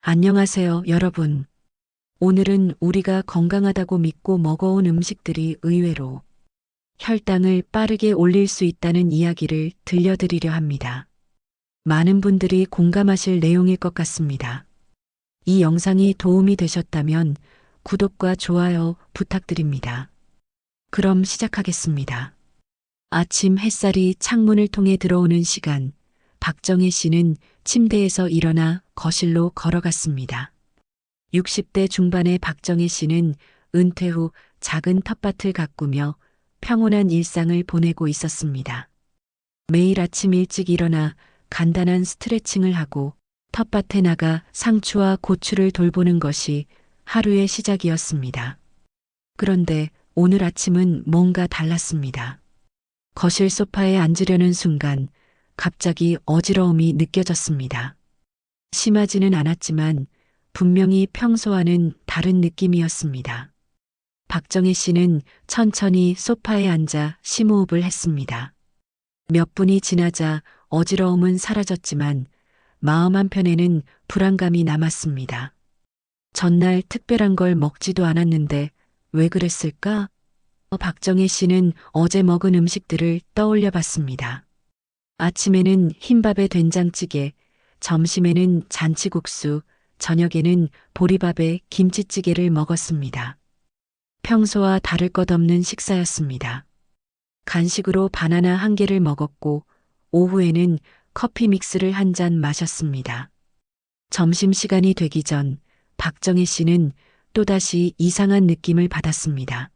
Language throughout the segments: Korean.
안녕하세요, 여러분. 오늘은 우리가 건강하다고 믿고 먹어온 음식들이 의외로 혈당을 빠르게 올릴 수 있다는 이야기를 들려드리려 합니다. 많은 분들이 공감하실 내용일 것 같습니다. 이 영상이 도움이 되셨다면 구독과 좋아요 부탁드립니다. 그럼 시작하겠습니다. 아침 햇살이 창문을 통해 들어오는 시간, 박정희 씨는 침대에서 일어나 거실로 걸어갔습니다. 60대 중반의 박정희 씨는 은퇴 후 작은 텃밭을 가꾸며 평온한 일상을 보내고 있었습니다. 매일 아침 일찍 일어나 간단한 스트레칭을 하고 텃밭에 나가 상추와 고추를 돌보는 것이 하루의 시작이었습니다. 그런데 오늘 아침은 뭔가 달랐습니다. 거실 소파에 앉으려는 순간 갑자기 어지러움이 느껴졌습니다. 심하지는 않았지만 분명히 평소와는 다른 느낌이었습니다. 박정희 씨는 천천히 소파에 앉아 심호흡을 했습니다. 몇 분이 지나자 어지러움은 사라졌지만 마음 한편에는 불안감이 남았습니다. 전날 특별한 걸 먹지도 않았는데 왜 그랬을까? 박정희 씨는 어제 먹은 음식들을 떠올려 봤습니다. 아침에는 흰밥에 된장찌개, 점심에는 잔치국수, 저녁에는 보리밥에 김치찌개를 먹었습니다. 평소와 다를 것 없는 식사였습니다. 간식으로 바나나 한 개를 먹었고 오후에는 커피 믹스를 한 잔 마셨습니다. 점심시간이 되기 전 박정희 씨는 또다시 이상한 느낌을 받았습니다.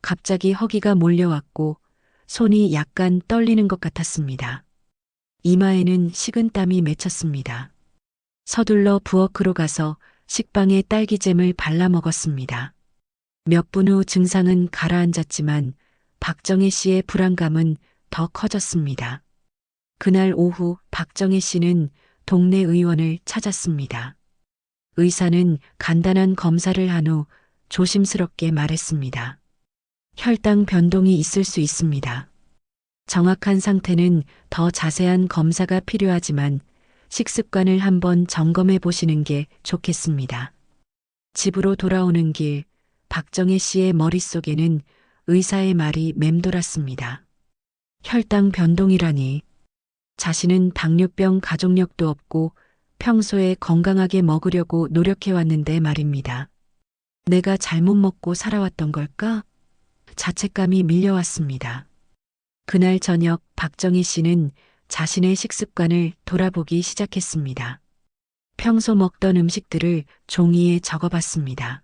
갑자기 허기가 몰려왔고 손이 약간 떨리는 것 같았습니다. 이마에는 식은땀이 맺혔습니다. 서둘러 부엌으로 가서 식빵에 딸기잼을 발라 먹었습니다. 몇 분 후 증상은 가라앉았지만 박정희 씨의 불안감은 더 커졌습니다. 그날 오후 박정희 씨는 동네 의원을 찾았습니다. 의사는 간단한 검사를 한 후 조심스럽게 말했습니다. 혈당 변동이 있을 수 있습니다. 정확한 상태는 더 자세한 검사가 필요하지만 식습관을 한번 점검해 보시는 게 좋겠습니다. 집으로 돌아오는 길, 박정희 씨의 머릿속에는 의사의 말이 맴돌았습니다. 혈당 변동이라니. 자신은 당뇨병 가족력도 없고 평소에 건강하게 먹으려고 노력해왔는데 말입니다. 내가 잘못 먹고 살아왔던 걸까? 자책감이 밀려왔습니다. 그날 저녁 박정희 씨는 자신의 식습관을 돌아보기 시작했습니다. 평소 먹던 음식들을 종이에 적어봤습니다.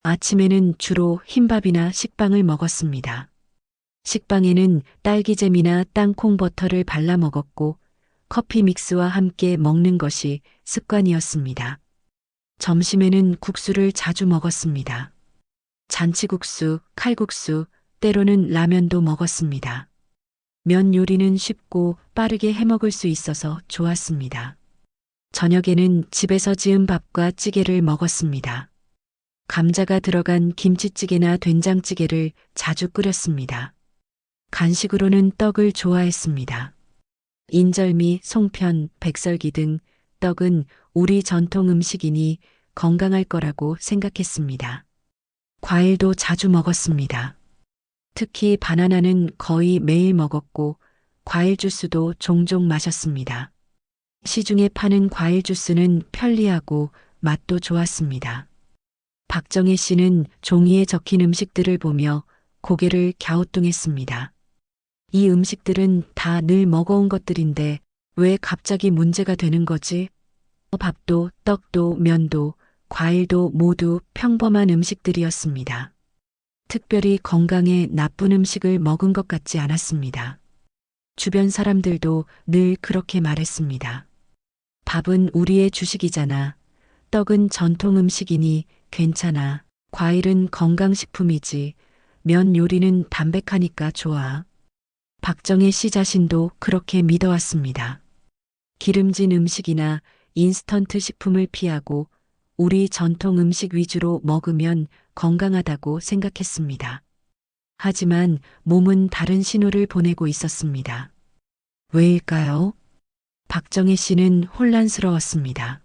아침에는 주로 흰밥이나 식빵을 먹었습니다. 식빵에는 딸기잼이나 땅콩 버터를 발라 먹었고 커피 믹스와 함께 먹는 것이 습관이었습니다. 점심에는 국수를 자주 먹었습니다. 잔치국수, 칼국수, 때로는 라면도 먹었습니다. 면 요리는 쉽고 빠르게 해먹을 수 있어서 좋았습니다. 저녁에는 집에서 지은 밥과 찌개를 먹었습니다. 감자가 들어간 김치찌개나 된장찌개를 자주 끓였습니다. 간식으로는 떡을 좋아했습니다. 인절미, 송편, 백설기 등 떡은 우리 전통 음식이니 건강할 거라고 생각했습니다. 과일도 자주 먹었습니다. 특히 바나나는 거의 매일 먹었고 과일 주스도 종종 마셨습니다. 시중에 파는 과일 주스는 편리하고 맛도 좋았습니다. 박정희 씨는 종이에 적힌 음식들을 보며 고개를 갸우뚱했습니다. 이 음식들은 다 늘 먹어온 것들인데 왜 갑자기 문제가 되는 거지? 밥도, 떡도, 면도, 과일도 모두 평범한 음식들이었습니다. 특별히 건강에 나쁜 음식을 먹은 것 같지 않았습니다. 주변 사람들도 늘 그렇게 말했습니다. 밥은 우리의 주식이잖아. 떡은 전통 음식이니 괜찮아. 과일은 건강식품이지. 면 요리는 담백하니까 좋아. 박정희 씨 자신도 그렇게 믿어왔습니다. 기름진 음식이나 인스턴트 식품을 피하고 우리 전통 음식 위주로 먹으면 건강하다고 생각했습니다. 하지만 몸은 다른 신호를 보내고 있었습니다. 왜일까요? 박정희 씨는 혼란스러웠습니다.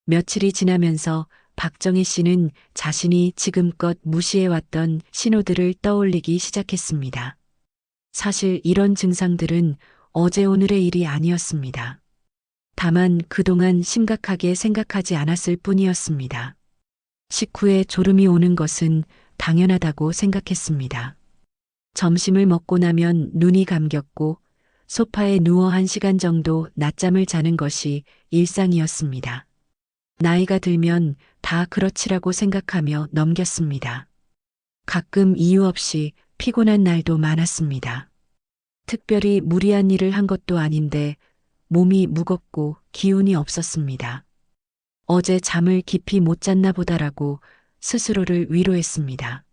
며칠이 지나면서 박정희 씨는 자신이 지금껏 무시해왔던 신호들을 떠올리기 시작했습니다. 사실 이런 증상들은 어제 오늘의 일이 아니었습니다. 다만 그동안 심각하게 생각하지 않았을 뿐이었습니다. 식후에 졸음이 오는 것은 당연하다고 생각했습니다. 점심을 먹고 나면 눈이 감겼고 소파에 누워 1시간 정도 낮잠을 자는 것이 일상이었습니다. 나이가 들면 다 그렇지라고 생각하며 넘겼습니다. 가끔 이유 없이 피곤한 날도 많았습니다. 특별히 무리한 일을 한 것도 아닌데 몸이 무겁고 기운이 없었습니다. 어제 잠을 깊이 못 잤나 보다라고 스스로를 위로했습니다.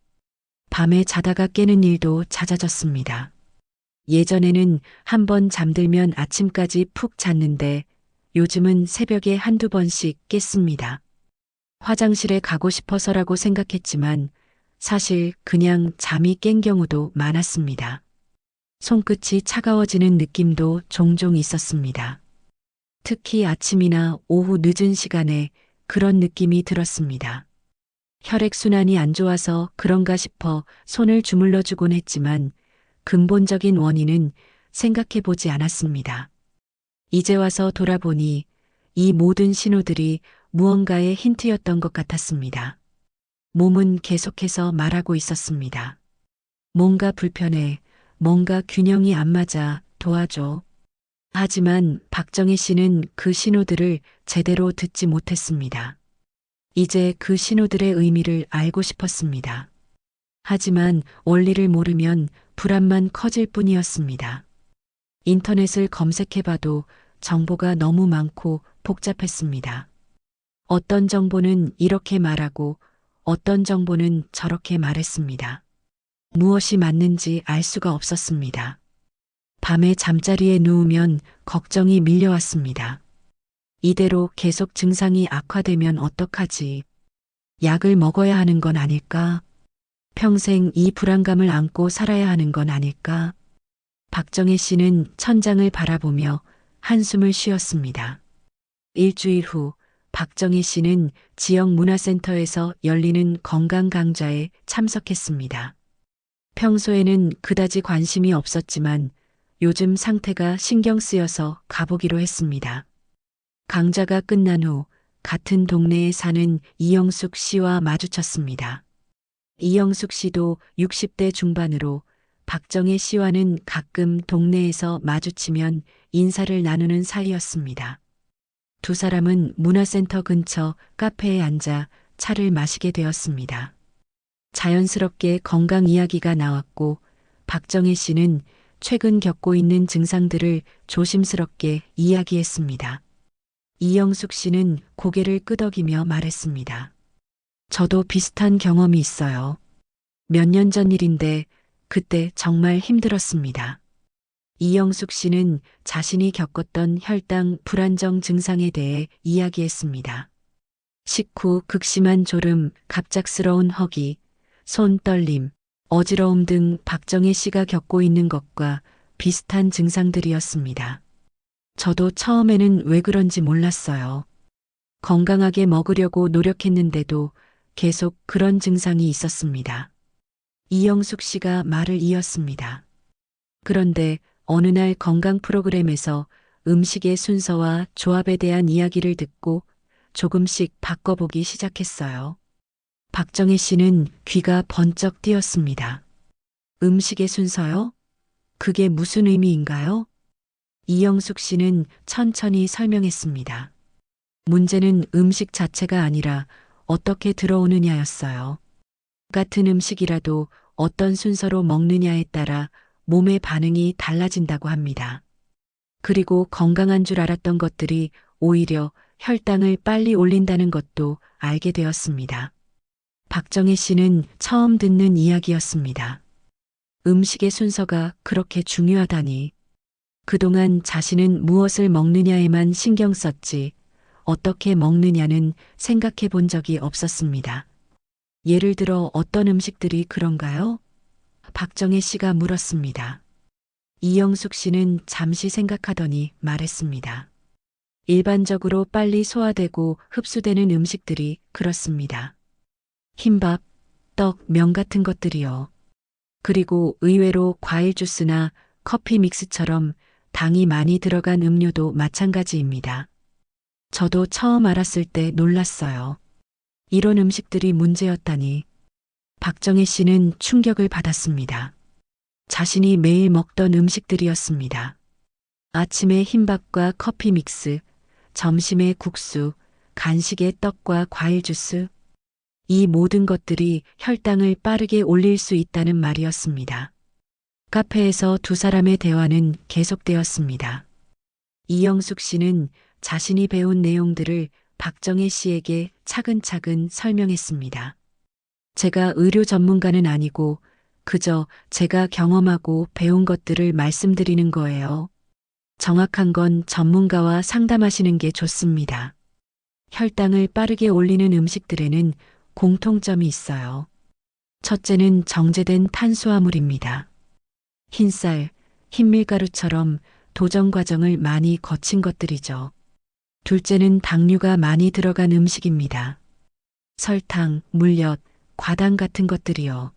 밤에 자다가 깨는 일도 잦아졌습니다. 예전에는 한 번 잠들면 아침까지 푹 잤는데 요즘은 새벽에 한두 번씩 깼습니다. 화장실에 가고 싶어서라고 생각했지만 사실 그냥 잠이 깬 경우도 많았습니다. 손끝이 차가워지는 느낌도 종종 있었습니다. 특히 아침이나 오후 늦은 시간에 그런 느낌이 들었습니다. 혈액순환이 안 좋아서 그런가 싶어 손을 주물러 주곤 했지만 근본적인 원인은 생각해 보지 않았습니다. 이제 와서 돌아보니 이 모든 신호들이 무언가의 힌트였던 것 같았습니다. 몸은 계속해서 말하고 있었습니다. 뭔가 불편해, 뭔가 균형이 안 맞아, 도와줘. 하지만 박정희 씨는 그 신호들을 제대로 듣지 못했습니다. 이제 그 신호들의 의미를 알고 싶었습니다. 하지만 원리를 모르면 불안만 커질 뿐이었습니다. 인터넷을 검색해봐도 정보가 너무 많고 복잡했습니다. 어떤 정보는 이렇게 말하고 어떤 정보는 저렇게 말했습니다. 무엇이 맞는지 알 수가 없었습니다. 밤에 잠자리에 누우면 걱정이 밀려왔습니다. 이대로 계속 증상이 악화되면 어떡하지? 약을 먹어야 하는 건 아닐까? 평생 이 불안감을 안고 살아야 하는 건 아닐까? 박정희 씨는 천장을 바라보며 한숨을 쉬었습니다. 일주일 후 박정희 씨는 지역 문화센터에서 열리는 건강 강좌에 참석했습니다. 평소에는 그다지 관심이 없었지만 요즘 상태가 신경 쓰여서 가보기로 했습니다. 강좌가 끝난 후 같은 동네에 사는 이영숙 씨와 마주쳤습니다. 이영숙 씨도 60대 중반으로 박정희 씨와는 가끔 동네에서 마주치면 인사를 나누는 사이였습니다. 두 사람은 문화센터 근처 카페에 앉아 차를 마시게 되었습니다. 자연스럽게 건강 이야기가 나왔고 박정희 씨는 최근 겪고 있는 증상들을 조심스럽게 이야기했습니다. 이영숙 씨는 고개를 끄덕이며 말했습니다. 저도 비슷한 경험이 있어요. 몇 년 전 일인데 그때 정말 힘들었습니다. 이영숙 씨는 자신이 겪었던 혈당 불안정 증상에 대해 이야기했습니다. 식후 극심한 졸음, 갑작스러운 허기, 손 떨림, 어지러움 등 박정희 씨가 겪고 있는 것과 비슷한 증상들이었습니다. 저도 처음에는 왜 그런지 몰랐어요. 건강하게 먹으려고 노력했는데도 계속 그런 증상이 있었습니다. 이영숙 씨가 말을 이었습니다. 그런데 어느 날 건강 프로그램에서 음식의 순서와 조합에 대한 이야기를 듣고 조금씩 바꿔보기 시작했어요. 박정희 씨는 귀가 번쩍 뜨였습니다. 음식의 순서요? 그게 무슨 의미인가요? 이영숙 씨는 천천히 설명했습니다. 문제는 음식 자체가 아니라 어떻게 들어오느냐였어요. 같은 음식이라도 어떤 순서로 먹느냐에 따라 몸의 반응이 달라진다고 합니다. 그리고 건강한 줄 알았던 것들이 오히려 혈당을 빨리 올린다는 것도 알게 되었습니다. 박정희 씨는 처음 듣는 이야기였습니다. 음식의 순서가 그렇게 중요하다니. 그동안 자신은 무엇을 먹느냐에만 신경 썼지 어떻게 먹느냐는 생각해 본 적이 없었습니다. 예를 들어 어떤 음식들이 그런가요? 박정희 씨가 물었습니다. 이영숙 씨는 잠시 생각하더니 말했습니다. 일반적으로 빨리 소화되고 흡수되는 음식들이 그렇습니다. 흰밥, 떡, 면 같은 것들이요. 그리고 의외로 과일 주스나 커피 믹스처럼 당이 많이 들어간 음료도 마찬가지입니다. 저도 처음 알았을 때 놀랐어요. 이런 음식들이 문제였다니. 박정혜 씨는 충격을 받았습니다. 자신이 매일 먹던 음식들이었습니다. 아침에 흰밥과 커피 믹스, 점심에 국수, 간식에 떡과 과일 주스. 이 모든 것들이 혈당을 빠르게 올릴 수 있다는 말이었습니다. 카페에서 두 사람의 대화는 계속되었습니다. 이영숙 씨는 자신이 배운 내용들을 박정혜 씨에게 차근차근 설명했습니다. 제가 의료 전문가는 아니고 그저 제가 경험하고 배운 것들을 말씀드리는 거예요. 정확한 건 전문가와 상담하시는 게 좋습니다. 혈당을 빠르게 올리는 음식들에는 공통점이 있어요. 첫째는 정제된 탄수화물입니다. 흰쌀, 흰밀가루처럼 도정 과정을 많이 거친 것들이죠. 둘째는 당류가 많이 들어간 음식입니다. 설탕, 물엿, 과당 같은 것들이요.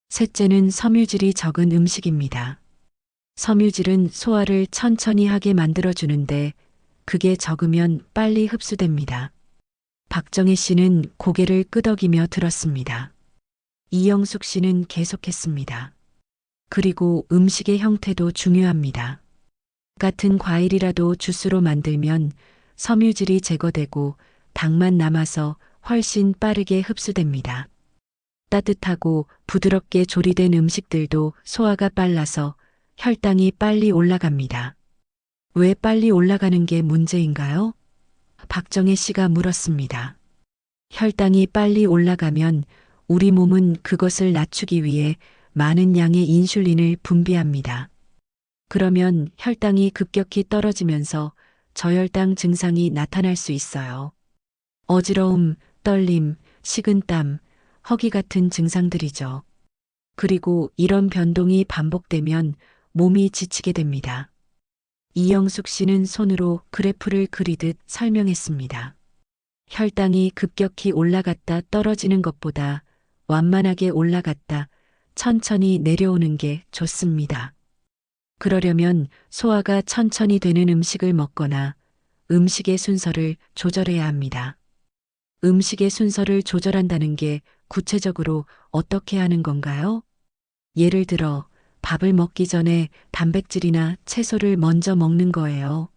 셋째는 섬유질이 적은 음식입니다. 섬유질은 소화를 천천히 하게 만들어주는데 그게 적으면 빨리 흡수됩니다. 박정혜 씨는 고개를 끄덕이며 들었습니다. 이영숙 씨는 계속했습니다. 그리고 음식의 형태도 중요합니다. 같은 과일이라도 주스로 만들면 섬유질이 제거되고 당만 남아서 훨씬 빠르게 흡수됩니다. 따뜻하고 부드럽게 조리된 음식들도 소화가 빨라서 혈당이 빨리 올라갑니다. 왜 빨리 올라가는 게 문제인가요? 박정혜 씨가 물었습니다. 혈당이 빨리 올라가면 우리 몸은 그것을 낮추기 위해 많은 양의 인슐린을 분비합니다. 그러면 혈당이 급격히 떨어지면서 저혈당 증상이 나타날 수 있어요. 어지러움, 떨림, 식은땀, 허기 같은 증상들이죠. 그리고 이런 변동이 반복되면 몸이 지치게 됩니다. 이영숙 씨는 손으로 그래프를 그리듯 설명했습니다. 혈당이 급격히 올라갔다 떨어지는 것보다 완만하게 올라갔다 천천히 내려오는 게 좋습니다. 그러려면 소화가 천천히 되는 음식을 먹거나 음식의 순서를 조절해야 합니다. 음식의 순서를 조절한다는 게 구체적으로 어떻게 하는 건가요? 예를 들어 밥을 먹기 전에 단백질이나 채소를 먼저 먹는 거예요.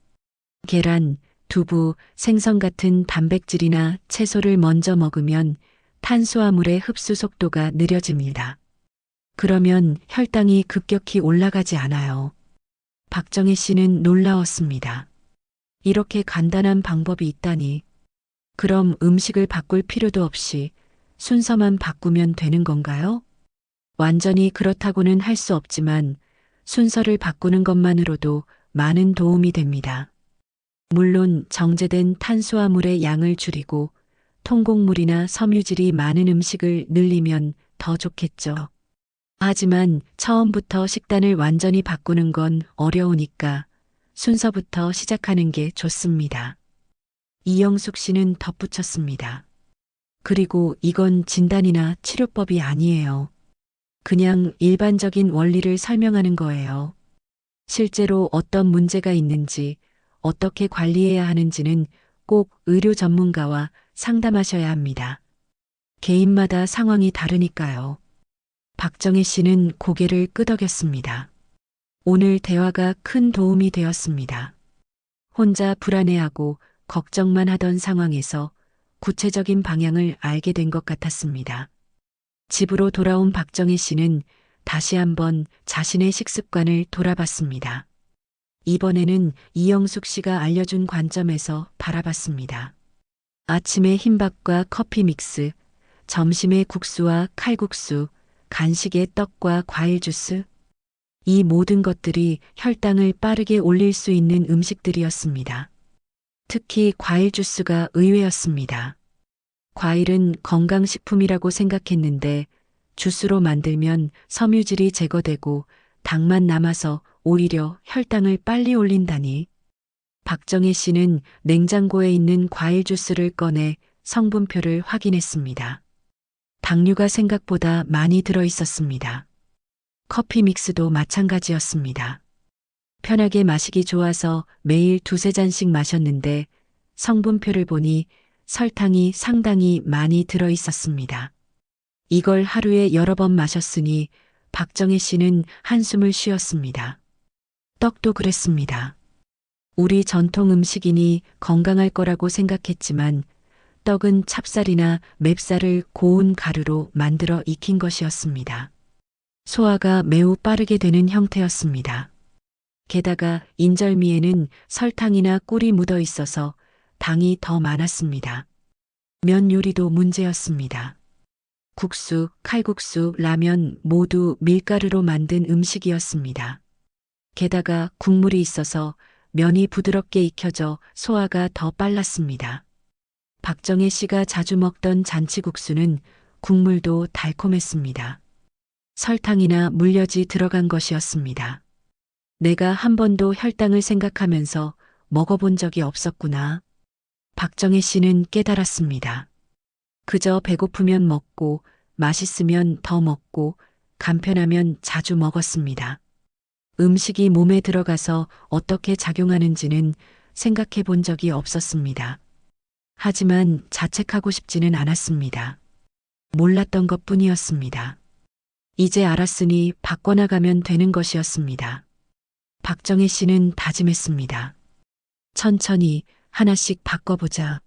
계란, 두부, 생선 같은 단백질이나 채소를 먼저 먹으면 탄수화물의 흡수 속도가 느려집니다. 그러면 혈당이 급격히 올라가지 않아요. 박정혜 씨는 놀라웠습니다. 이렇게 간단한 방법이 있다니. 그럼 음식을 바꿀 필요도 없이 순서만 바꾸면 되는 건가요? 완전히 그렇다고는 할 수 없지만 순서를 바꾸는 것만으로도 많은 도움이 됩니다. 물론 정제된 탄수화물의 양을 줄이고 통곡물이나 섬유질이 많은 음식을 늘리면 더 좋겠죠. 하지만 처음부터 식단을 완전히 바꾸는 건 어려우니까 순서부터 시작하는 게 좋습니다. 이영숙 씨는 덧붙였습니다. 그리고 이건 진단이나 치료법이 아니에요. 그냥 일반적인 원리를 설명하는 거예요. 실제로 어떤 문제가 있는지, 어떻게 관리해야 하는지는 꼭 의료 전문가와 상담하셔야 합니다. 개인마다 상황이 다르니까요. 박정혜 씨는 고개를 끄덕였습니다. 오늘 대화가 큰 도움이 되었습니다. 혼자 불안해하고 걱정만 하던 상황에서 구체적인 방향을 알게 된 것 같았습니다. 집으로 돌아온 박정혜 씨는 다시 한번 자신의 식습관을 돌아봤습니다. 이번에는 이영숙 씨가 알려준 관점에서 바라봤습니다. 아침에 흰밥과 커피 믹스, 점심에 국수와 칼국수, 간식에 떡과 과일 주스. 이 모든 것들이 혈당을 빠르게 올릴 수 있는 음식들이었습니다. 특히 과일 주스가 의외였습니다. 과일은 건강식품이라고 생각했는데 주스로 만들면 섬유질이 제거되고 당만 남아서 오히려 혈당을 빨리 올린다니. 박정혜 씨는 냉장고에 있는 과일 주스를 꺼내 성분표를 확인했습니다. 당류가 생각보다 많이 들어 있었습니다. 커피 믹스도 마찬가지였습니다. 편하게 마시기 좋아서 매일 두세 잔씩 마셨는데 성분표를 보니 설탕이 상당히 많이 들어 있었습니다. 이걸 하루에 여러 번 마셨으니 박정혜 씨는 한숨을 쉬었습니다. 떡도 그랬습니다. 우리 전통 음식이니 건강할 거라고 생각했지만 떡은 찹쌀이나 맵쌀을 고운 가루로 만들어 익힌 것이었습니다. 소화가 매우 빠르게 되는 형태였습니다. 게다가 인절미에는 설탕이나 꿀이 묻어 있어서 당이 더 많았습니다. 면 요리도 문제였습니다. 국수, 칼국수, 라면 모두 밀가루로 만든 음식이었습니다. 게다가 국물이 있어서 면이 부드럽게 익혀져 소화가 더 빨랐습니다. 박정혜 씨가 자주 먹던 잔치국수는 국물도 달콤했습니다. 설탕이나 물엿이 들어간 것이었습니다. 내가 한 번도 혈당을 생각하면서 먹어본 적이 없었구나. 박정혜 씨는 깨달았습니다. 그저 배고프면 먹고 맛있으면 더 먹고 간편하면 자주 먹었습니다. 음식이 몸에 들어가서 어떻게 작용하는지는 생각해 본 적이 없었습니다. 하지만 자책하고 싶지는 않았습니다. 몰랐던 것 뿐이었습니다. 이제 알았으니 바꿔나가면 되는 것이었습니다. 박정혜 씨는 다짐했습니다. 천천히 하나씩 바꿔보자.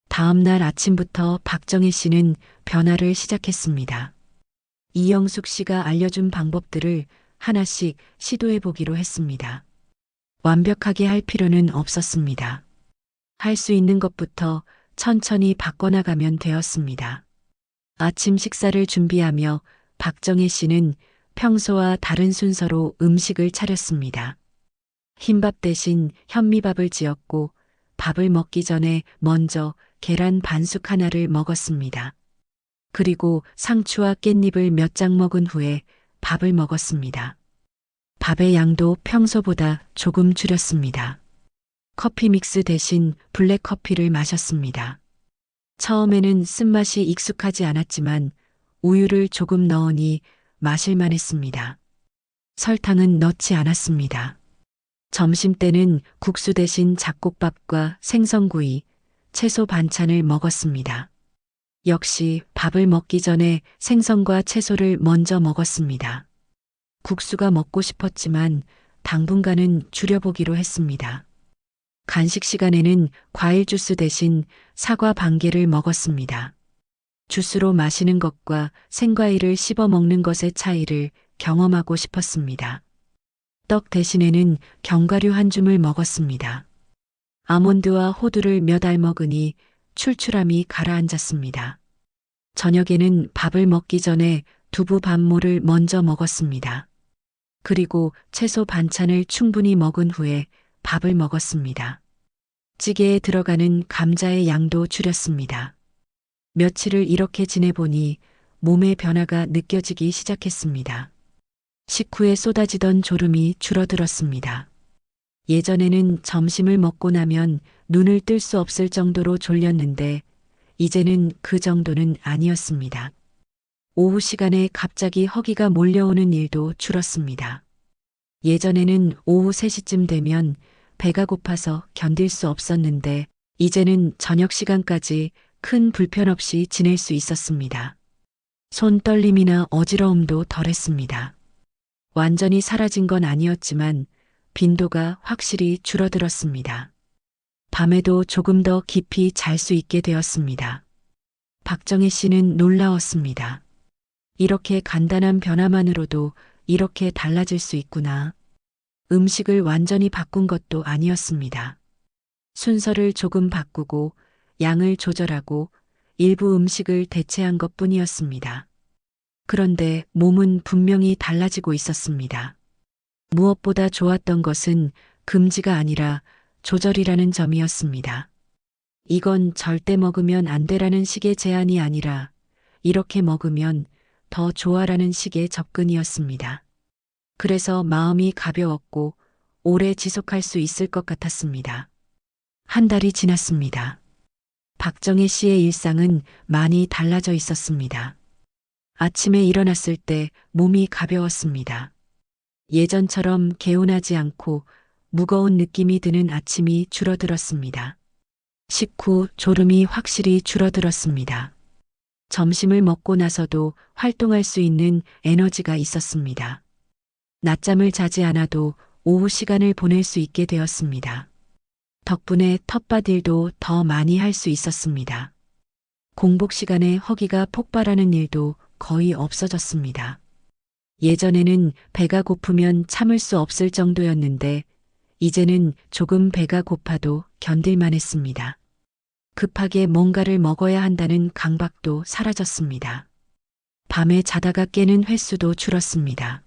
다음 날 아침부터 박정혜 씨는 변화를 시작했습니다. 이영숙 씨가 알려준 방법들을 하나씩 시도해 보기로 했습니다. 완벽하게 할 필요는 없었습니다. 할 수 있는 것부터 천천히 바꿔나가면 되었습니다. 아침 식사를 준비하며 박정혜 씨는 평소와 다른 순서로 음식을 차렸습니다. 흰밥 대신 현미밥을 지었고 밥을 먹기 전에 먼저 계란 반숙 하나를 먹었습니다. 그리고 상추와 깻잎을 몇 장 먹은 후에 밥을 먹었습니다. 밥의 양도 평소보다 조금 줄였습니다. 커피 믹스 대신 블랙커피를 마셨습니다. 처음에는 쓴맛이 익숙하지 않았지만 우유를 조금 넣으니 마실만 했습니다. 설탕은 넣지 않았습니다. 점심 때는 국수 대신 잡곡밥과 생선구이, 채소 반찬을 먹었습니다. 역시 밥을 먹기 전에 생선과 채소를 먼저 먹었습니다. 국수가 먹고 싶었지만 당분간은 줄여보기로 했습니다. 간식 시간에는 과일 주스 대신 사과 반 개를 먹었습니다. 주스로 마시는 것과 생과일을 씹어 먹는 것의 차이를 경험하고 싶었습니다. 떡 대신에는 견과류 한 줌을 먹었습니다. 아몬드와 호두를 몇 알 먹으니 출출함이 가라앉았습니다. 저녁에는 밥을 먹기 전에 두부 반모를 먼저 먹었습니다. 그리고 채소 반찬을 충분히 먹은 후에 밥을 먹었습니다. 찌개에 들어가는 감자의 양도 줄였습니다. 며칠을 이렇게 지내보니 몸의 변화가 느껴지기 시작했습니다. 식후에 쏟아지던 졸음이 줄어들었습니다. 예전에는 점심을 먹고 나면 눈을 뜰 수 없을 정도로 졸렸는데 이제는 그 정도는 아니었습니다. 오후 시간에 갑자기 허기가 몰려오는 일도 줄었습니다. 예전에는 오후 3시쯤 되면 배가 고파서 견딜 수 없었는데 이제는 저녁 시간까지 큰 불편 없이 지낼 수 있었습니다. 손 떨림이나 어지러움도 덜했습니다. 완전히 사라진 건 아니었지만 빈도가 확실히 줄어들었습니다. 밤에도 조금 더 깊이 잘 수 있게 되었습니다. 박정혜 씨는 놀라웠습니다. 이렇게 간단한 변화만으로도 이렇게 달라질 수 있구나. 음식을 완전히 바꾼 것도 아니었습니다. 순서를 조금 바꾸고 양을 조절하고 일부 음식을 대체한 것 뿐이었습니다. 그런데 몸은 분명히 달라지고 있었습니다. 무엇보다 좋았던 것은 금지가 아니라 조절이라는 점이었습니다. 이건 절대 먹으면 안 되라는 식의 제한이 아니라 이렇게 먹으면 더 좋아라는 식의 접근이었습니다. 그래서 마음이 가벼웠고 오래 지속할 수 있을 것 같았습니다. 한 달이 지났습니다. 박정혜 씨의 일상은 많이 달라져 있었습니다. 아침에 일어났을 때 몸이 가벼웠습니다. 예전처럼 개운하지 않고 무거운 느낌이 드는 아침이 줄어들었습니다. 식후 졸음이 확실히 줄어들었습니다. 점심을 먹고 나서도 활동할 수 있는 에너지가 있었습니다. 낮잠을 자지 않아도 오후 시간을 보낼 수 있게 되었습니다. 덕분에 텃밭 일도 더 많이 할 수 있었습니다. 공복 시간에 허기가 폭발하는 일도 거의 없어졌습니다. 예전에는 배가 고프면 참을 수 없을 정도였는데 이제는 조금 배가 고파도 견딜만 했습니다. 급하게 뭔가를 먹어야 한다는 강박도 사라졌습니다. 밤에 자다가 깨는 횟수도 줄었습니다.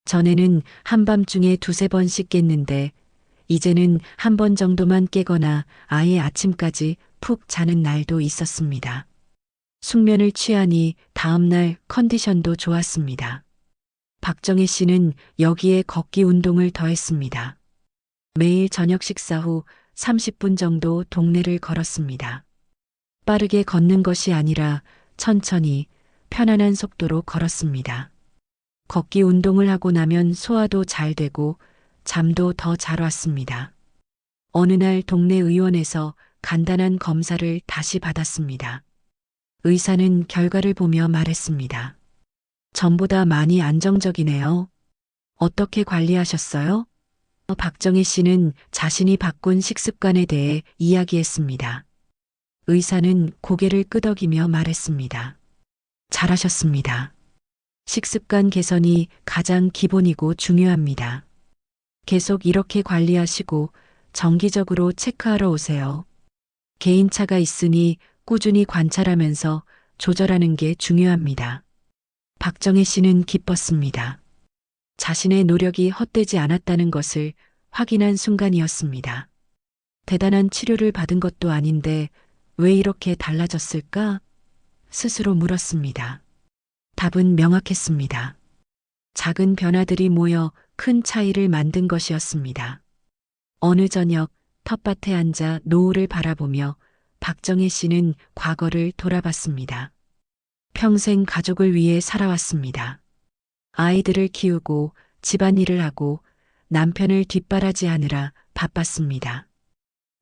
전에는 한밤중에 두세 번씩 깼는데 이제는 한 번 정도만 깨거나 아예 아침까지 푹 자는 날도 있었습니다. 숙면을 취하니 다음날 컨디션도 좋았습니다. 박정혜 씨는 여기에 걷기 운동을 더했습니다. 매일 저녁 식사 후 30분 정도 동네를 걸었습니다. 빠르게 걷는 것이 아니라 천천히 편안한 속도로 걸었습니다. 걷기 운동을 하고 나면 소화도 잘 되고 잠도 더 잘 왔습니다. 어느 날 동네 의원에서 간단한 검사를 다시 받았습니다. 의사는 결과를 보며 말했습니다. 전보다 많이 안정적이네요. 어떻게 관리하셨어요? 박정혜 씨는 자신이 바꾼 식습관에 대해 이야기했습니다. 의사는 고개를 끄덕이며 말했습니다. 잘하셨습니다. 식습관 개선이 가장 기본이고 중요합니다. 계속 이렇게 관리하시고 정기적으로 체크하러 오세요. 개인차가 있으니 꾸준히 관찰하면서 조절하는 게 중요합니다. 박정혜 씨는 기뻤습니다. 자신의 노력이 헛되지 않았다는 것을 확인한 순간이었습니다. 대단한 치료를 받은 것도 아닌데 왜 이렇게 달라졌을까? 스스로 물었습니다. 답은 명확했습니다. 작은 변화들이 모여 큰 차이를 만든 것이었습니다. 어느 저녁 텃밭에 앉아 노을을 바라보며 박정혜 씨는 과거를 돌아봤습니다. 평생 가족을 위해 살아왔습니다. 아이들을 키우고 집안일을 하고 남편을 뒷바라지하느라 바빴습니다.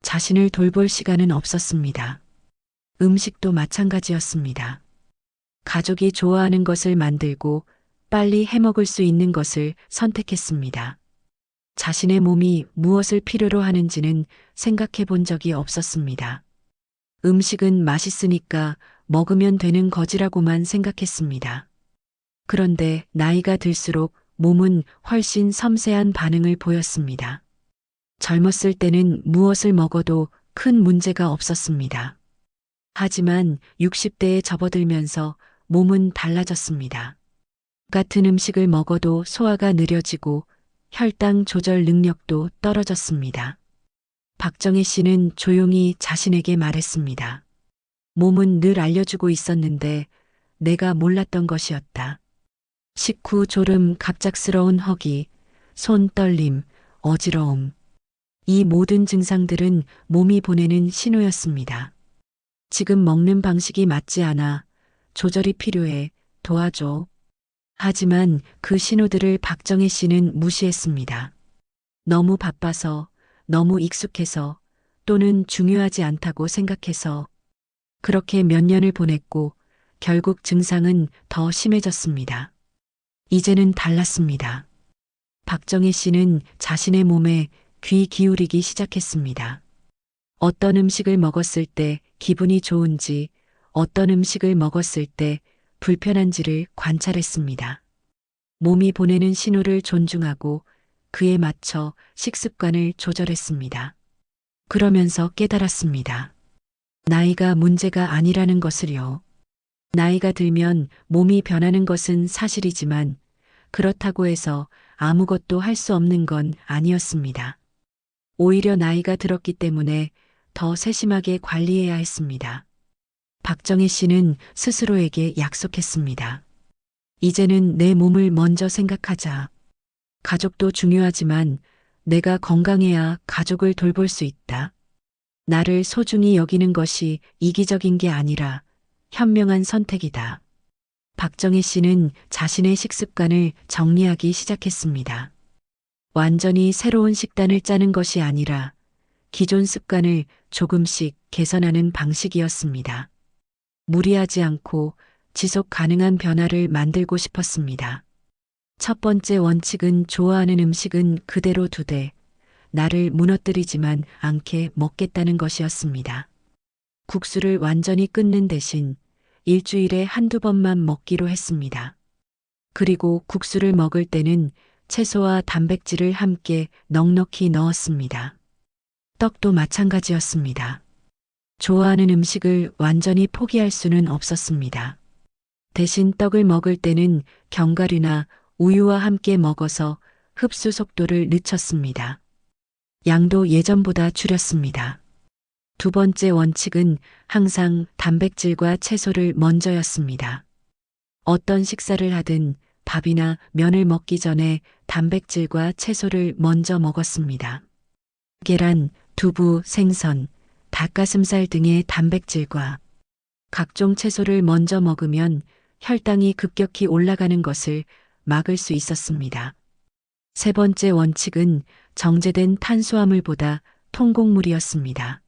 자신을 돌볼 시간은 없었습니다. 음식도 마찬가지였습니다. 가족이 좋아하는 것을 만들고 빨리 해먹을 수 있는 것을 선택했습니다. 자신의 몸이 무엇을 필요로 하는지는 생각해 본 적이 없었습니다. 음식은 맛있으니까 먹으면 되는 거지라고만 생각했습니다. 그런데 나이가 들수록 몸은 훨씬 섬세한 반응을 보였습니다. 젊었을 때는 무엇을 먹어도 큰 문제가 없었습니다. 하지만 60대에 접어들면서 몸은 달라졌습니다. 같은 음식을 먹어도 소화가 느려지고 혈당 조절 능력도 떨어졌습니다. 박정혜 씨는 조용히 자신에게 말했습니다. 몸은 늘 알려주고 있었는데 내가 몰랐던 것이었다. 식후 졸음, 갑작스러운 허기, 손 떨림, 어지러움. 이 모든 증상들은 몸이 보내는 신호였습니다. 지금 먹는 방식이 맞지 않아. 조절이 필요해. 도와줘. 하지만 그 신호들을 박정혜 씨는 무시했습니다. 너무 바빠서, 너무 익숙해서, 또는 중요하지 않다고 생각해서 그렇게 몇 년을 보냈고 결국 증상은 더 심해졌습니다. 이제는 달랐습니다. 박정혜 씨는 자신의 몸에 귀 기울이기 시작했습니다. 어떤 음식을 먹었을 때 기분이 좋은지, 어떤 음식을 먹었을 때 불편한지를 관찰했습니다. 몸이 보내는 신호를 존중하고 그에 맞춰 식습관을 조절했습니다. 그러면서 깨달았습니다. 나이가 문제가 아니라는 것을요. 나이가 들면 몸이 변하는 것은 사실이지만 그렇다고 해서 아무것도 할 수 없는 건 아니었습니다. 오히려 나이가 들었기 때문에 더 세심하게 관리해야 했습니다. 박정혜 씨는 스스로에게 약속했습니다. 이제는 내 몸을 먼저 생각하자. 가족도 중요하지만 내가 건강해야 가족을 돌볼 수 있다. 나를 소중히 여기는 것이 이기적인 게 아니라 현명한 선택이다. 박정희 씨는 자신의 식습관을 정리하기 시작했습니다. 완전히 새로운 식단을 짜는 것이 아니라 기존 습관을 조금씩 개선하는 방식이었습니다. 무리하지 않고 지속 가능한 변화를 만들고 싶었습니다. 첫 번째 원칙은 좋아하는 음식은 그대로 두되 나를 무너뜨리지만 않게 먹겠다는 것이었습니다. 국수를 완전히 끊는 대신 일주일에 한두 번만 먹기로 했습니다. 그리고 국수를 먹을 때는 채소와 단백질을 함께 넉넉히 넣었습니다. 떡도 마찬가지였습니다. 좋아하는 음식을 완전히 포기할 수는 없었습니다. 대신 떡을 먹을 때는 견과류나 우유와 함께 먹어서 흡수 속도를 늦췄습니다. 양도 예전보다 줄였습니다. 두 번째 원칙은 항상 단백질과 채소를 먼저였습니다. 어떤 식사를 하든 밥이나 면을 먹기 전에 단백질과 채소를 먼저 먹었습니다. 계란, 두부, 생선, 닭가슴살 등의 단백질과 각종 채소를 먼저 먹으면 혈당이 급격히 올라가는 것을 막을 수 있었습니다. 세 번째 원칙은 정제된 탄수화물보다 통곡물이었습니다.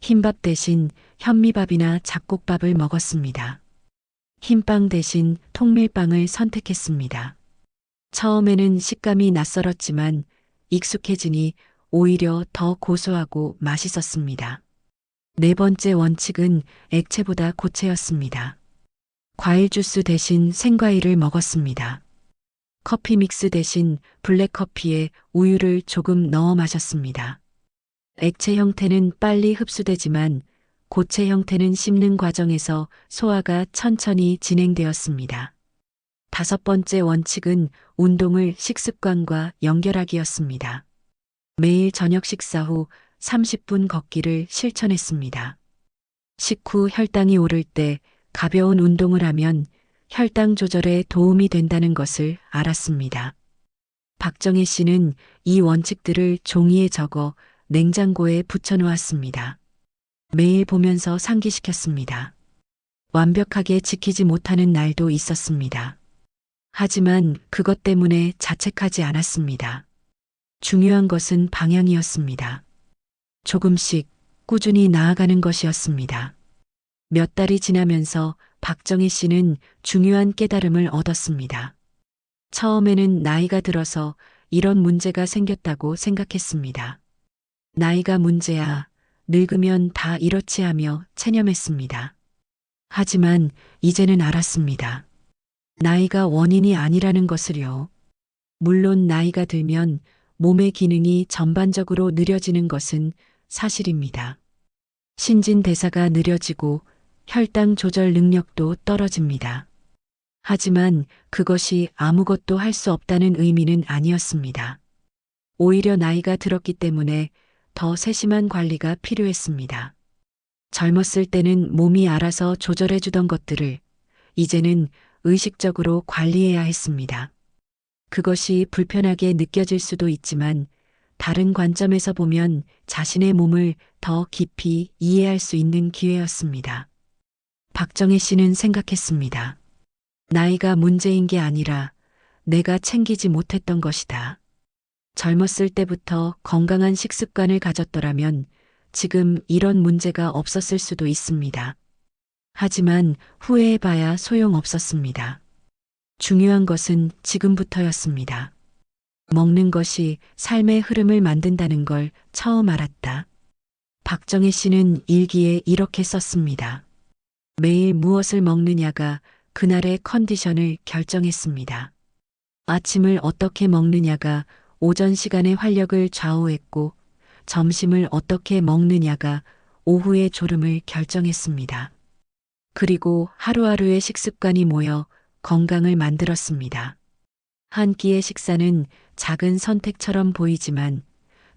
흰밥 대신 현미밥이나 잡곡밥을 먹었습니다. 흰빵 대신 통밀빵을 선택했습니다. 처음에는 식감이 낯설었지만 익숙해지니 오히려 더 고소하고 맛있었습니다. 네 번째 원칙은 액체보다 고체였습니다. 과일 주스 대신 생과일을 먹었습니다. 커피 믹스 대신 블랙커피에 우유를 조금 넣어 마셨습니다. 액체 형태는 빨리 흡수되지만 고체 형태는 씹는 과정에서 소화가 천천히 진행되었습니다. 다섯 번째 원칙은 운동을 식습관과 연결하기였습니다. 매일 저녁 식사 후 30분 걷기를 실천했습니다. 식후 혈당이 오를 때 가벼운 운동을 하면 혈당 조절에 도움이 된다는 것을 알았습니다. 박정희 씨는 이 원칙들을 종이에 적어 냉장고에 붙여놓았습니다. 매일 보면서 상기시켰습니다. 완벽하게 지키지 못하는 날도 있었습니다. 하지만 그것 때문에 자책하지 않았습니다. 중요한 것은 방향이었습니다. 조금씩 꾸준히 나아가는 것이었습니다. 몇 달이 지나면서 박정희 씨는 중요한 깨달음을 얻었습니다. 처음에는 나이가 들어서 이런 문제가 생겼다고 생각했습니다. 나이가 문제야, 늙으면 다 이렇지 하며 체념했습니다. 하지만 이제는 알았습니다. 나이가 원인이 아니라는 것을요. 물론 나이가 들면 몸의 기능이 전반적으로 느려지는 것은 사실입니다. 신진대사가 느려지고 혈당 조절 능력도 떨어집니다. 하지만 그것이 아무것도 할 수 없다는 의미는 아니었습니다. 오히려 나이가 들었기 때문에 더 세심한 관리가 필요했습니다. 젊었을 때는 몸이 알아서 조절해주던 것들을 이제는 의식적으로 관리해야 했습니다. 그것이 불편하게 느껴질 수도 있지만 다른 관점에서 보면 자신의 몸을 더 깊이 이해할 수 있는 기회였습니다. 박정희 씨는 생각했습니다. 나이가 문제인 게 아니라 내가 챙기지 못했던 것이다. 젊었을 때부터 건강한 식습관을 가졌더라면 지금 이런 문제가 없었을 수도 있습니다. 하지만 후회해봐야 소용없었습니다. 중요한 것은 지금부터였습니다. 먹는 것이 삶의 흐름을 만든다는 걸 처음 알았다. 박정희 씨는 일기에 이렇게 썼습니다. 매일 무엇을 먹느냐가 그날의 컨디션을 결정했습니다. 아침을 어떻게 먹느냐가 오전 시간의 활력을 좌우했고 점심을 어떻게 먹느냐가 오후의 졸음을 결정했습니다. 그리고 하루하루의 식습관이 모여 건강을 만들었습니다. 한 끼의 식사는 작은 선택처럼 보이지만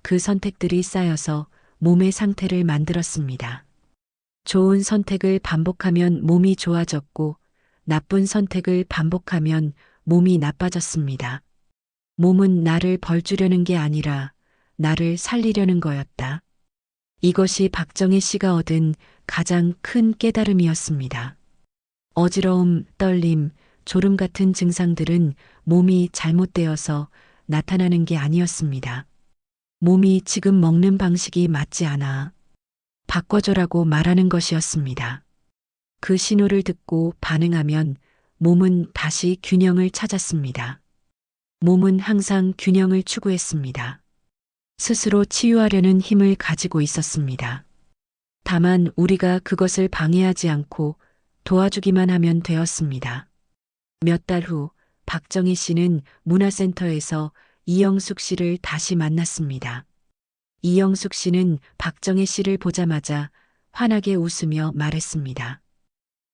그 선택들이 쌓여서 몸의 상태를 만들었습니다. 좋은 선택을 반복하면 몸이 좋아졌고 나쁜 선택을 반복하면 몸이 나빠졌습니다. 몸은 나를 벌주려는 게 아니라 나를 살리려는 거였다. 이것이 박정희 씨가 얻은 가장 큰 깨달음이었습니다. 어지러움, 떨림, 졸음 같은 증상들은 몸이 잘못되어서 나타나는 게 아니었습니다. 몸이 지금 먹는 방식이 맞지 않아 바꿔줘라고 말하는 것이었습니다. 그 신호를 듣고 반응하면 몸은 다시 균형을 찾았습니다. 몸은 항상 균형을 추구했습니다. 스스로 치유하려는 힘을 가지고 있었습니다. 다만 우리가 그것을 방해하지 않고 도와주기만 하면 되었습니다. 몇 달 후 박정희 씨는 문화센터에서 이영숙 씨를 다시 만났습니다. 이영숙 씨는 박정희 씨를 보자마자 환하게 웃으며 말했습니다.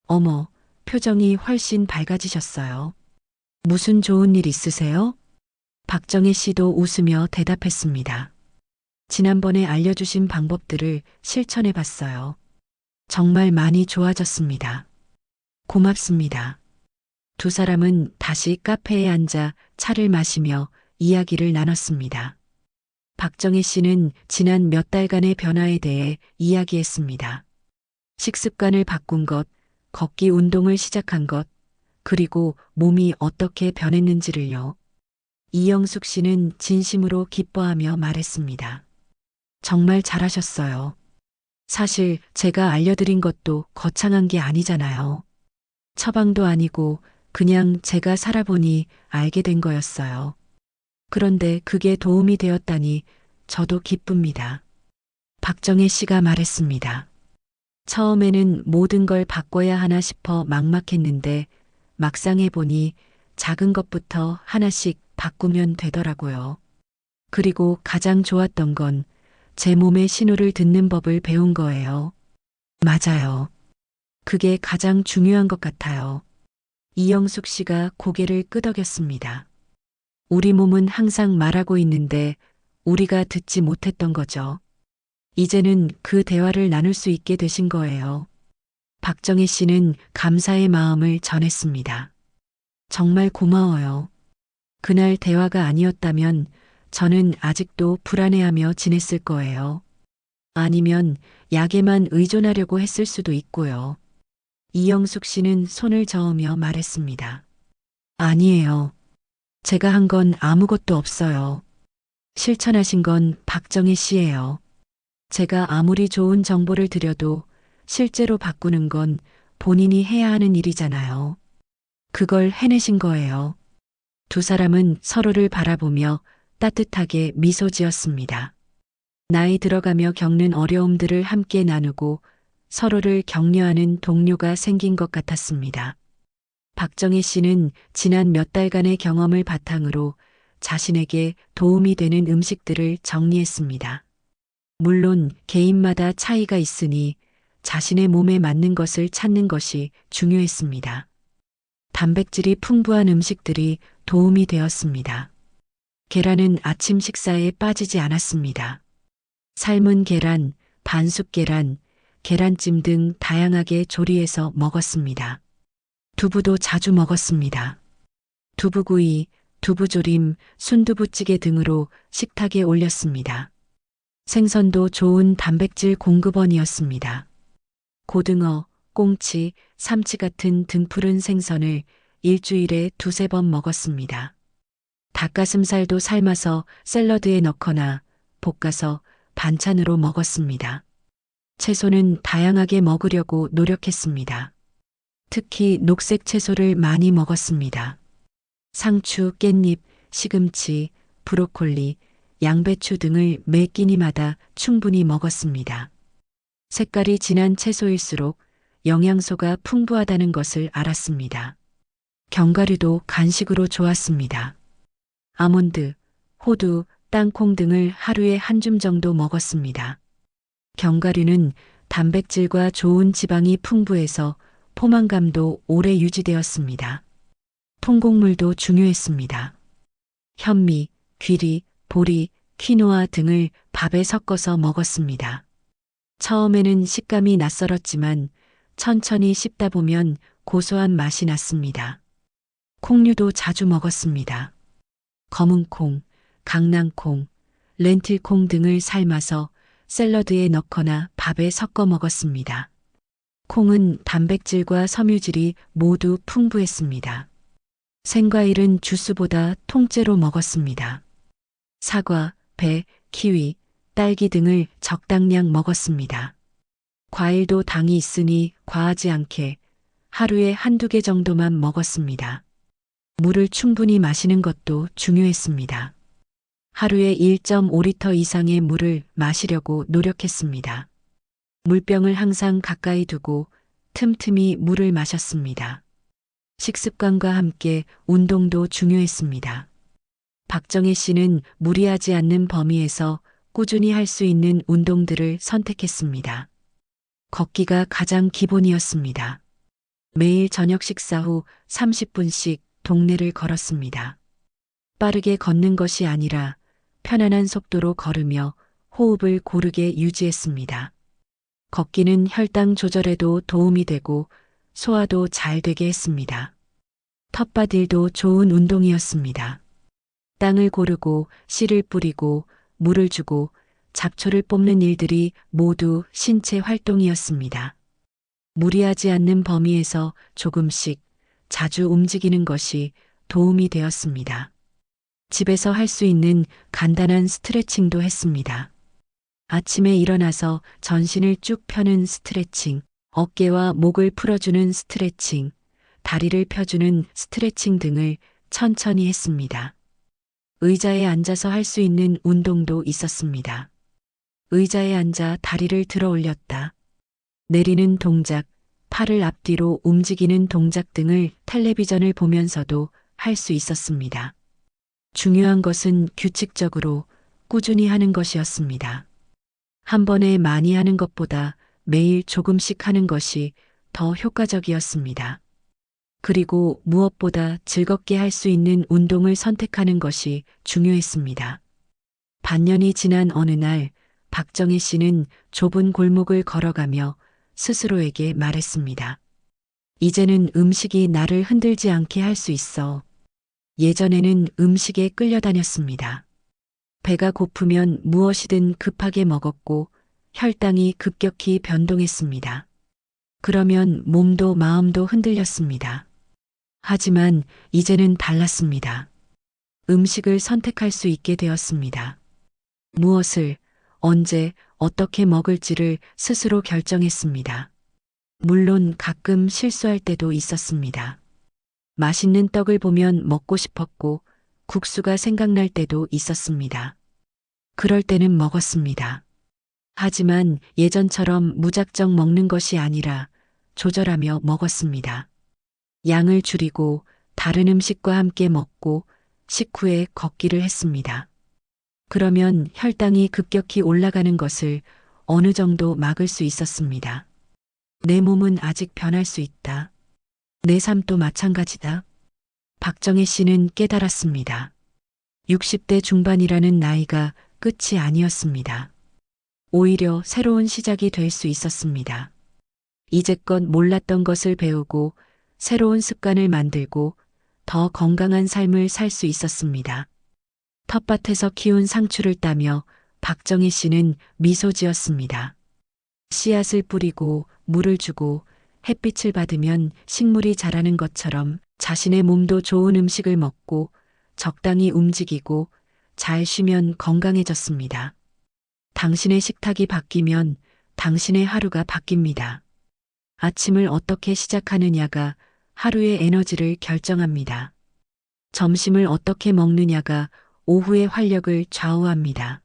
어머, 표정이 훨씬 밝아지셨어요. 무슨 좋은 일 있으세요? 박정희 씨도 웃으며 대답했습니다. 지난번에 알려주신 방법들을 실천해 봤어요. 정말 많이 좋아졌습니다. 고맙습니다. 두 사람은 다시 카페에 앉아 차를 마시며 이야기를 나눴습니다. 박정희 씨는 지난 몇 달간의 변화에 대해 이야기했습니다. 식습관을 바꾼 것, 걷기 운동을 시작한 것, 그리고 몸이 어떻게 변했는지를요. 이영숙 씨는 진심으로 기뻐하며 말했습니다. 정말 잘하셨어요. 사실 제가 알려드린 것도 거창한 게 아니잖아요. 처방도 아니고 그냥 제가 살아보니 알게 된 거였어요. 그런데 그게 도움이 되었다니 저도 기쁩니다. 박정희 씨가 말했습니다. 처음에는 모든 걸 바꿔야 하나 싶어 막막했는데 막상 해보니 작은 것부터 하나씩 바꾸면 되더라고요. 그리고 가장 좋았던 건 제 몸의 신호를 듣는 법을 배운 거예요. 맞아요. 그게 가장 중요한 것 같아요. 이영숙 씨가 고개를 끄덕였습니다. 우리 몸은 항상 말하고 있는데 우리가 듣지 못했던 거죠. 이제는 그 대화를 나눌 수 있게 되신 거예요. 박정희 씨는 감사의 마음을 전했습니다. 정말 고마워요. 그날 대화가 아니었다면 저는 아직도 불안해하며 지냈을 거예요. 아니면 약에만 의존하려고 했을 수도 있고요. 이영숙 씨는 손을 저으며 말했습니다. 아니에요. 제가 한 건 아무것도 없어요. 실천하신 건 박정희 씨예요. 제가 아무리 좋은 정보를 드려도 실제로 바꾸는 건 본인이 해야 하는 일이잖아요. 그걸 해내신 거예요. 두 사람은 서로를 바라보며 따뜻하게 미소 지었습니다. 나이 들어가며 겪는 어려움들을 함께 나누고 서로를 격려하는 동료가 생긴 것 같았습니다. 박정희 씨는 지난 몇 달간의 경험을 바탕으로 자신에게 도움이 되는 음식들을 정리했습니다. 물론 개인마다 차이가 있으니 자신의 몸에 맞는 것을 찾는 것이 중요했습니다. 단백질이 풍부한 음식들이 도움이 되었습니다. 계란은 아침 식사에 빠지지 않았습니다. 삶은 계란, 반숙 계란, 계란찜 등 다양하게 조리해서 먹었습니다. 두부도 자주 먹었습니다. 두부구이, 두부조림, 순두부찌개 등으로 식탁에 올렸습니다. 생선도 좋은 단백질 공급원이었습니다. 고등어, 꽁치, 삼치 같은 등푸른 생선을 일주일에 두세 번 먹었습니다. 닭가슴살도 삶아서 샐러드에 넣거나 볶아서 반찬으로 먹었습니다. 채소는 다양하게 먹으려고 노력했습니다. 특히 녹색 채소를 많이 먹었습니다. 상추, 깻잎, 시금치, 브로콜리, 양배추 등을 매 끼니마다 충분히 먹었습니다. 색깔이 진한 채소일수록 영양소가 풍부하다는 것을 알았습니다. 견과류도 간식으로 좋았습니다. 아몬드, 호두, 땅콩 등을 하루에 한 줌 정도 먹었습니다. 견과류는 단백질과 좋은 지방이 풍부해서 포만감도 오래 유지되었습니다. 통곡물도 중요했습니다. 현미, 귀리, 보리, 퀴노아 등을 밥에 섞어서 먹었습니다. 처음에는 식감이 낯설었지만 천천히 씹다 보면 고소한 맛이 났습니다. 콩류도 자주 먹었습니다. 검은콩, 강낭콩, 렌틸콩 등을 삶아서 샐러드에 넣거나 밥에 섞어 먹었습니다. 콩은 단백질과 섬유질이 모두 풍부했습니다. 생과일은 주스보다 통째로 먹었습니다. 사과, 배, 키위, 딸기 등을 적당량 먹었습니다. 과일도 당이 있으니 과하지 않게 하루에 한두 개 정도만 먹었습니다. 물을 충분히 마시는 것도 중요했습니다. 하루에 1.5리터 이상의 물을 마시려고 노력했습니다. 물병을 항상 가까이 두고 틈틈이 물을 마셨습니다. 식습관과 함께 운동도 중요했습니다. 박정혜 씨는 무리하지 않는 범위에서 꾸준히 할 수 있는 운동들을 선택했습니다. 걷기가 가장 기본이었습니다. 매일 저녁 식사 후 30분씩 동네를 걸었습니다. 빠르게 걷는 것이 아니라 편안한 속도로 걸으며 호흡을 고르게 유지했습니다. 걷기는 혈당 조절에도 도움이 되고 소화도 잘 되게 했습니다. 텃밭일도 좋은 운동이었습니다. 땅을 고르고 씨를 뿌리고 물을 주고 잡초를 뽑는 일들이 모두 신체 활동이었습니다. 무리하지 않는 범위에서 조금씩 자주 움직이는 것이 도움이 되었습니다. 집에서 할 수 있는 간단한 스트레칭도 했습니다. 아침에 일어나서 전신을 쭉 펴는 스트레칭, 어깨와 목을 풀어주는 스트레칭, 다리를 펴주는 스트레칭 등을 천천히 했습니다. 의자에 앉아서 할 수 있는 운동도 있었습니다. 의자에 앉아 다리를 들어 올렸다. 내리는 동작, 팔을 앞뒤로 움직이는 동작 등을 텔레비전을 보면서도 할 수 있었습니다. 중요한 것은 규칙적으로 꾸준히 하는 것이었습니다. 한 번에 많이 하는 것보다 매일 조금씩 하는 것이 더 효과적이었습니다. 그리고 무엇보다 즐겁게 할 수 있는 운동을 선택하는 것이 중요했습니다. 반년이 지난 어느 날 박정혜 씨는 좁은 골목을 걸어가며 스스로에게 말했습니다. 이제는 음식이 나를 흔들지 않게 할 수 있어. 예전에는 음식에 끌려다녔습니다. 배가 고프면 무엇이든 급하게 먹었고 혈당이 급격히 변동했습니다. 그러면 몸도 마음도 흔들렸습니다. 하지만 이제는 달랐습니다. 음식을 선택할 수 있게 되었습니다. 무엇을, 언제, 어떻게 먹을지를 스스로 결정했습니다. 물론 가끔 실수할 때도 있었습니다. 맛있는 떡을 보면 먹고 싶었고 국수가 생각날 때도 있었습니다. 그럴 때는 먹었습니다. 하지만 예전처럼 무작정 먹는 것이 아니라 조절하며 먹었습니다. 양을 줄이고 다른 음식과 함께 먹고 식후에 걷기를 했습니다. 그러면 혈당이 급격히 올라가는 것을 어느 정도 막을 수 있었습니다. 내 몸은 아직 변할 수 있다. 내 삶도 마찬가지다. 박정혜 씨는 깨달았습니다. 60대 중반이라는 나이가 끝이 아니었습니다. 오히려 새로운 시작이 될 수 있었습니다. 이제껏 몰랐던 것을 배우고 새로운 습관을 만들고 더 건강한 삶을 살 수 있었습니다. 텃밭에서 키운 상추를 따며 박정희 씨는 미소 지었습니다. 씨앗을 뿌리고 물을 주고 햇빛을 받으면 식물이 자라는 것처럼 자신의 몸도 좋은 음식을 먹고 적당히 움직이고 잘 쉬면 건강해졌습니다. 당신의 식탁이 바뀌면 당신의 하루가 바뀝니다. 아침을 어떻게 시작하느냐가 하루의 에너지를 결정합니다. 점심을 어떻게 먹느냐가 오후의 활력을 좌우합니다.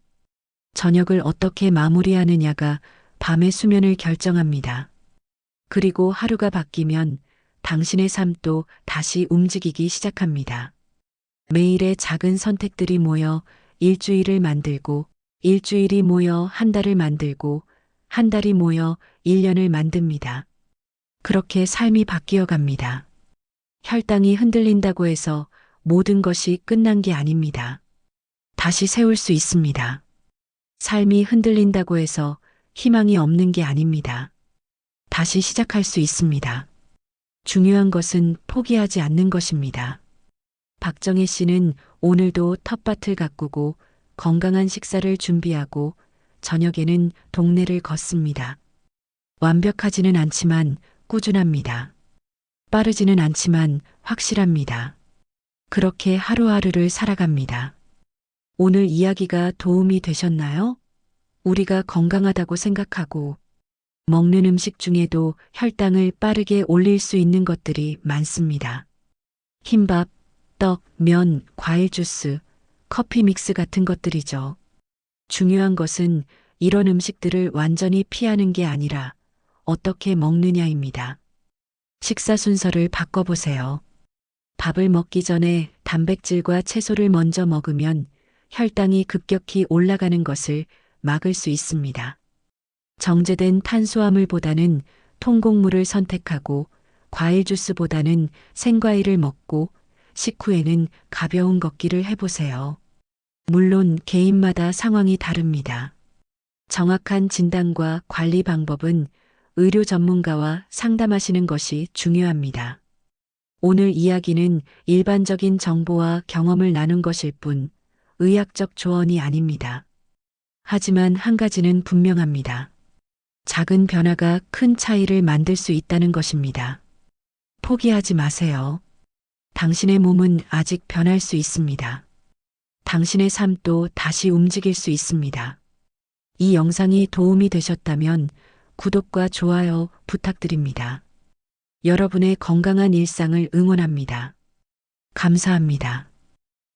저녁을 어떻게 마무리하느냐가 밤의 수면을 결정합니다. 그리고 하루가 바뀌면 당신의 삶도 다시 움직이기 시작합니다. 매일의 작은 선택들이 모여 일주일을 만들고 일주일이 모여 한 달을 만들고 한 달이 모여 1년을 만듭니다. 그렇게 삶이 바뀌어 갑니다. 혈당이 흔들린다고 해서 모든 것이 끝난 게 아닙니다. 다시 세울 수 있습니다. 삶이 흔들린다고 해서 희망이 없는 게 아닙니다. 다시 시작할 수 있습니다. 중요한 것은 포기하지 않는 것입니다. 박정혜 씨는 오늘도 텃밭을 가꾸고 건강한 식사를 준비하고 저녁에는 동네를 걷습니다. 완벽하지는 않지만 꾸준합니다. 빠르지는 않지만 확실합니다. 그렇게 하루하루를 살아갑니다. 오늘 이야기가 도움이 되셨나요? 우리가 건강하다고 생각하고 먹는 음식 중에도 혈당을 빠르게 올릴 수 있는 것들이 많습니다. 흰밥, 떡, 면, 과일 주스, 커피 믹스 같은 것들이죠. 중요한 것은 이런 음식들을 완전히 피하는 게 아니라 어떻게 먹느냐입니다. 식사 순서를 바꿔보세요. 밥을 먹기 전에 단백질과 채소를 먼저 먹으면 혈당이 급격히 올라가는 것을 막을 수 있습니다. 정제된 탄수화물보다는 통곡물을 선택하고 과일 주스보다는 생과일을 먹고 식후에는 가벼운 걷기를 해보세요. 물론 개인마다 상황이 다릅니다. 정확한 진단과 관리 방법은 의료 전문가와 상담하시는 것이 중요합니다. 오늘 이야기는 일반적인 정보와 경험을 나눈 것일 뿐 의학적 조언이 아닙니다. 하지만 한 가지는 분명합니다. 작은 변화가 큰 차이를 만들 수 있다는 것입니다. 포기하지 마세요. 당신의 몸은 아직 변할 수 있습니다. 당신의 삶도 다시 움직일 수 있습니다. 이 영상이 도움이 되셨다면 구독과 좋아요 부탁드립니다. 여러분의 건강한 일상을 응원합니다. 감사합니다.